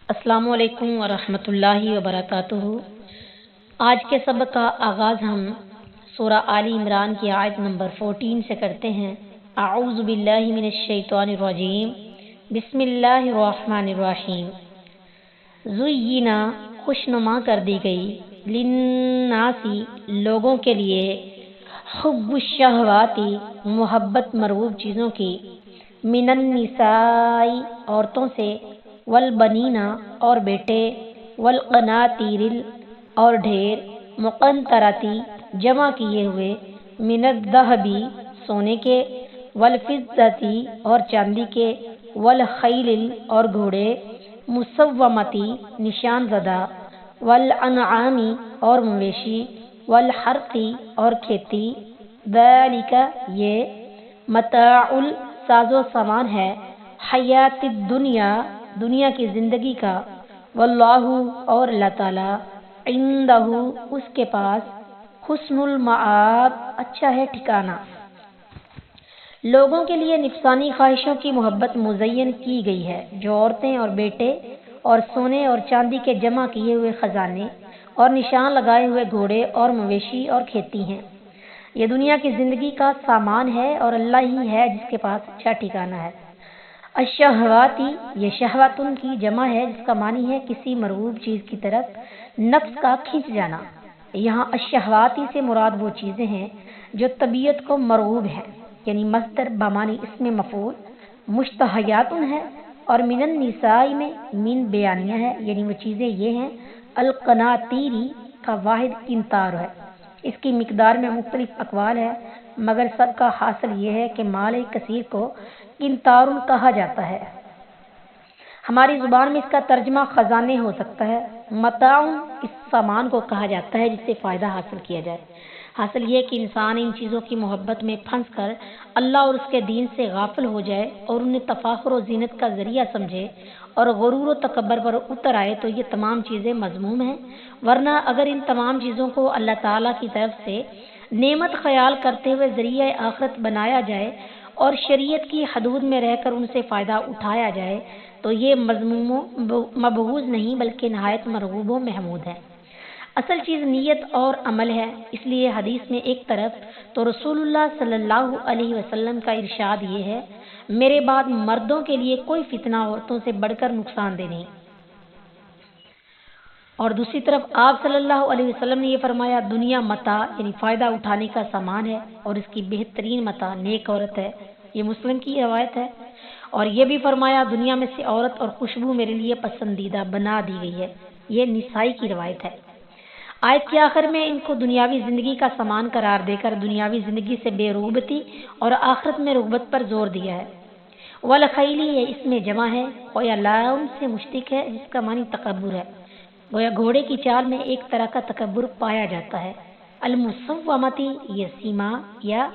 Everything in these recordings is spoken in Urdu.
السلام علیکم ورحمۃ اللہ وبرکاتہ۔ آج کے سبق کا آغاز ہم سورہ آل عمران کی آیت نمبر 14 سے کرتے ہیں۔ اعوذ باللہ من الشیطان الرجیم، بسم اللہ الرحمن الرحیم۔ زینا خوشنما کر دی گئی، للناسی لوگوں کے لیے، حب الشہواتی محبت مرغوب چیزوں کی، من النساء عورتوں سے، والبنینا اور بیٹے، والقناطیر اور ڈھیر، مقنطراتی جمع کیے ہوئے، من الذہب سونے کے، والفضتی اور چاندی کے، والخیل اور گھوڑے، مسومتی نشان زدہ، والانعام اور مویشی، والحرثی اور کھیتی، ذالک یہ، متاع ساز و سامان ہے، حیات الدنیا دنیا کی زندگی کا، واللہ اور اللہ تعالی، عندہ اس کے پاس، حسن المآب اچھا ہے ٹھکانہ۔ لوگوں کے لیے نفسانی خواہشوں کی محبت مزین کی گئی ہے، جو عورتیں اور بیٹے اور سونے اور چاندی کے جمع کیے ہوئے خزانے اور نشان لگائے ہوئے گھوڑے اور مویشی اور کھیتی ہیں۔ یہ دنیا کی زندگی کا سامان ہے اور اللہ ہی ہے جس کے پاس اچھا ٹھکانہ ہے۔ الشہواتی یہ شہواتن کی جمع ہے جس کا معنی ہے کسی مرغوب چیز کی طرف نفس کا کھینچ جانا۔ یہاں الشہواتی سے مراد وہ چیزیں ہیں جو طبیعت کو مرغوب ہیں، یعنی مصدر بمعنی اسم مفعول، مشتہیاتن ہے، اور من النساء میں من بیانیہ ہے، یعنی وہ چیزیں یہ ہیں۔ القناطیری کا واحد قنطار ہے۔ اس کی مقدار میں مختلف اقوال ہے، مگر سب کا حاصل یہ ہے کہ مال کثیر کو قنطار کہا جاتا ہے۔ ہماری زبان میں اس کا ترجمہ خزانے ہو سکتا ہے۔ متاع اس سامان کو کہا جاتا ہے جس سے فائدہ حاصل کیا جائے۔ حاصل یہ کہ انسان ان چیزوں کی محبت میں پھنس کر اللہ اور اس کے دین سے غافل ہو جائے اور انہیں تفاخر و زینت کا ذریعہ سمجھے اور غرور و تکبر پر اتر آئے تو یہ تمام چیزیں مذموم ہیں، ورنہ اگر ان تمام چیزوں کو اللہ تعالیٰ کی طرف سے نعمت خیال کرتے ہوئے ذریعہ آخرت بنایا جائے اور شریعت کی حدود میں رہ کر ان سے فائدہ اٹھایا جائے تو یہ مذموم و مبغوض نہیں بلکہ نہایت مرغوب و محمود ہے۔ اصل چیز نیت اور عمل ہے، اس لیے حدیث میں ایک طرف تو رسول اللہ صلی اللہ علیہ وسلم کا ارشاد یہ ہے، میرے بعد مردوں کے لیے کوئی فتنہ عورتوں سے بڑھ کر نقصان دہ نہیں، اور دوسری طرف آپ صلی اللہ علیہ وسلم نے یہ فرمایا، دنیا متاع یعنی فائدہ اٹھانے کا سامان ہے اور اس کی بہترین متاع نیک عورت ہے۔ یہ مسلم کی روایت ہے۔ اور یہ بھی فرمایا، دنیا میں سے عورت اور خوشبو میرے لیے پسندیدہ بنا دی گئی ہے۔ یہ نسائی کی روایت ہے۔ آیت کے آخر میں ان کو دنیاوی زندگی کا سامان قرار دے کر دنیاوی زندگی سے بے رغبتی اور آخرت میں رغبت پر زور دیا ہے۔ والخیلی یہ اس میں جمع ہے، گویا لام سے مشتق ہے جس کا معنی تکبر ہے، گویا گھوڑے کی چال میں ایک طرح کا تکبر پایا جاتا ہے۔ المسومتی یہ سیما یا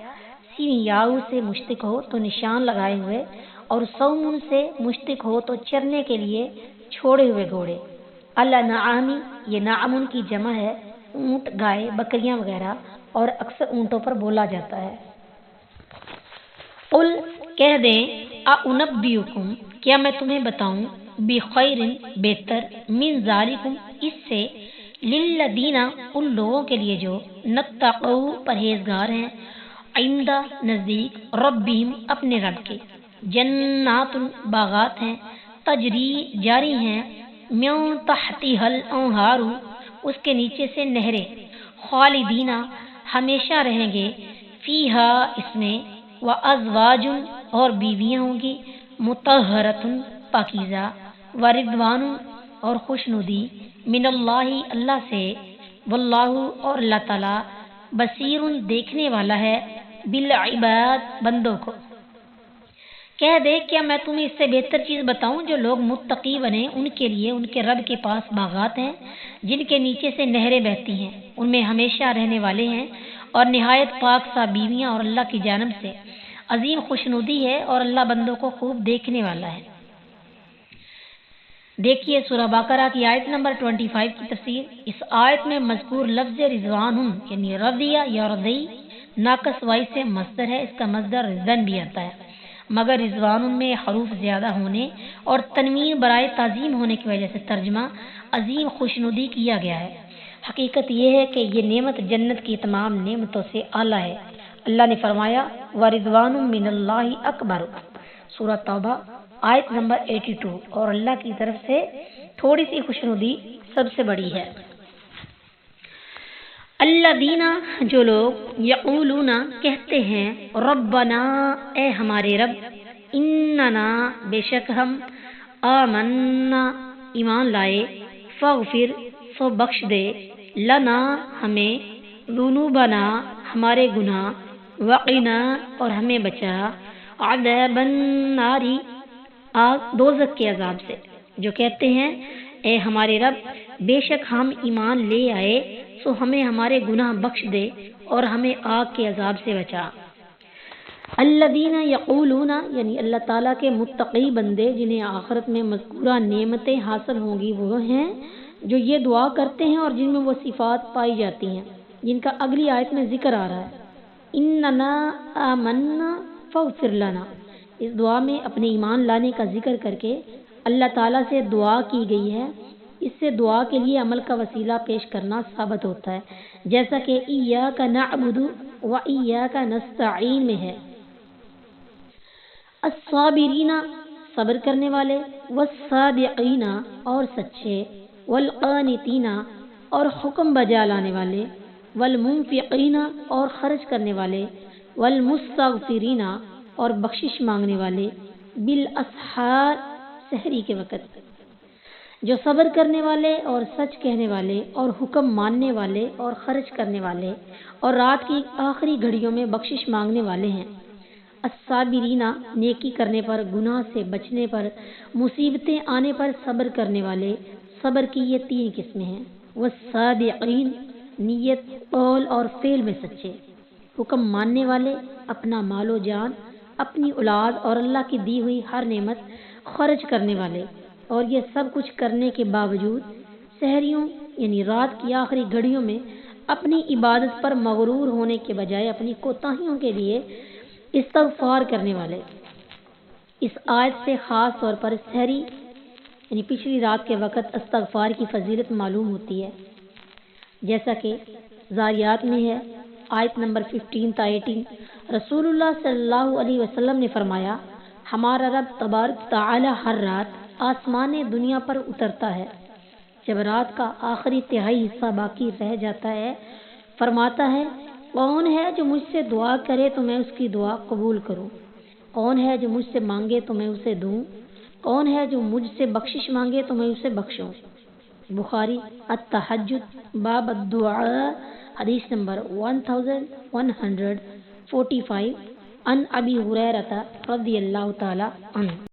سیمیاؤ سے مشتق ہو تو نشان لگائے ہوئے، اور سومن سے مشتق ہو تو چرنے کے لیے چھوڑے ہوئے گھوڑے۔ الانعامی یہ نعمن کی جمع ہے، اونٹ، گائے، بکریاں وغیرہ، اور اکثر اونٹوں پر بولا جاتا ہے۔ قل کہہ دیں، اعنبئکم کیا میں تمہیں بتاؤں، بخیر بہتر، من ذالکم اس سے، للذین ان لوگوں کے لیے جو نتقوا پرہیزگار ہیں، عند نزدیک، ربہم اپنے رب کے، جنات باغات ہیں، تجری جاری ہیں، من تحتها الانہار اس کے نیچے سے نہریں، خالدین ہمیشہ رہیں گے، فیہا اس میں، وازواج اور بیویاں ہوں گی، مطہرۃ پاکیزہ، ورضوان اور خوشنودی، من اللہ اللہ سے، واللہ اور اللہ تعالی، بصیر دیکھنے والا ہے، بالعباد بندوں کو۔ کہہ دے کیا میں تمہیں اس سے بہتر چیز بتاؤں، جو لوگ متقی بنے ان کے لیے ان کے رب کے پاس باغات ہیں جن کے نیچے سے نہریں بہتی ہیں، ان میں ہمیشہ رہنے والے ہیں، اور نہایت پاک صاف بیویاں، اور اللہ کی جانب سے عظیم خوشنودی ہے، اور اللہ بندوں کو خوب دیکھنے والا ہے۔ دیکھیے سورہ بقرہ کی آیت نمبر 25 کی تفسیر۔ اس آیت میں مذکور لفظ رضوان یعنی رضیہ یا رضی ناقص وائی سے مصدر ہے، اس کا مصدر رضن بھی آتا ہے۔ مگر رضوان میں حروف زیادہ ہونے اور تنوین برائے تعظیم ہونے کی وجہ سے ترجمہ عظیم خوشنودی کیا گیا ہے۔ حقیقت یہ ہے کہ یہ نعمت جنت کی تمام نعمتوں سے اعلیٰ ہے۔ اللہ نے فرمایا وَرِضْوَانٌ مِّنَ اللَّهِ أَكْبَرُ، سورہ توبہ آیت نمبر 82، اور اللہ کی طرف سے تھوڑی سی خوشنودی سب سے بڑی ہے۔ الذین، جو لوگ یقولون کہتے ہیں ربنا، اے ہمارے رب، اننا، بے شک ہم، آمنا، ایمان لائے، فاغفر، سو بخش دے، لنا، ہمیں، ذنوبنا، ہمارے گناہ، وقنا، اور ہمیں بچا، عذاب النار، دوزخ کے عذاب سے۔ جو کہتے ہیں اے ہمارے رب، بے شک ہم ایمان لے آئے، سو ہمیں ہمارے گناہ بخش دے اور ہمیں آگ کے عذاب سے بچا۔ الذین یقولون، یعنی اللہ تعالیٰ کے متقی بندے جنہیں آخرت میں مذکورہ نعمتیں حاصل ہوں گی، وہ ہیں جو یہ دعا کرتے ہیں اور جن میں وہ صفات پائی جاتی ہیں جن کا اگلی آیت میں ذکر آ رہا ہے۔ اننا آمنا فاغفر لنا، اس دعا میں اپنے ایمان لانے کا ذکر کر کے اللہ تعالیٰ سے دعا کی گئی ہے۔ اس سے دعا کے لیے عمل کا وسیلہ پیش کرنا ثابت ہوتا ہے، جیسا کہ ایاک نعبد و ایاک نستعین میں ہے۔ الصابرین، صبر کرنے والے، والصادقین، اور سچے، والقانتین، اور حکم بجا لانے والے، والمنفقین، اور خرچ کرنے والے، والمستغفرین، اور بخشش مانگنے والے، بالاسحار، سحری کے وقت۔ جو صبر کرنے والے اور سچ کہنے والے اور حکم ماننے والے اور خرچ کرنے والے اور رات کی آخری گھڑیوں میں بخشش مانگنے والے ہیں۔ الصابرین، نیکی کرنے پر، گناہ سے بچنے پر، مصیبتیں آنے پر صبر کرنے والے۔ صبر کی یہ 3 قسمیں ہیں۔ والصادقین، نیت، قول اور فعل میں سچے۔ حکم ماننے والے، اپنا مال و جان، اپنی اولاد اور اللہ کی دی ہوئی ہر نعمت خرچ کرنے والے، اور یہ سب کچھ کرنے کے باوجود سحریوں یعنی رات کی آخری گھڑیوں میں اپنی عبادت پر مغرور ہونے کے بجائے اپنی کوتاہیوں کے لیے استغفار کرنے والے۔ اس آیت سے خاص طور پر سحری یعنی پچھلی رات کے وقت استغفار کی فضیلت معلوم ہوتی ہے، جیسا کہ زاریات میں ہے آیت نمبر 15 تا 18۔ رسول اللہ صلی اللہ علیہ وسلم نے فرمایا، ہمارا رب تبارک تعالی ہر رات آسمان دنیا پر اترتا ہے، جب رات کا آخری تہائی حصہ باقی رہ جاتا ہے، فرماتا ہے کون ہے جو مجھ سے دعا کرے تو میں اس کی دعا قبول کروں، کون ہے جو مجھ سے مانگے تو میں اسے دوں، کون ہے جو مجھ سے بخشش مانگے تو میں اسے بخشوں۔ بخاری التہجد باب الدعاء، حدیث نمبر 1145، عن ابی ہریرہ رضی اللہ تعالی عنہ۔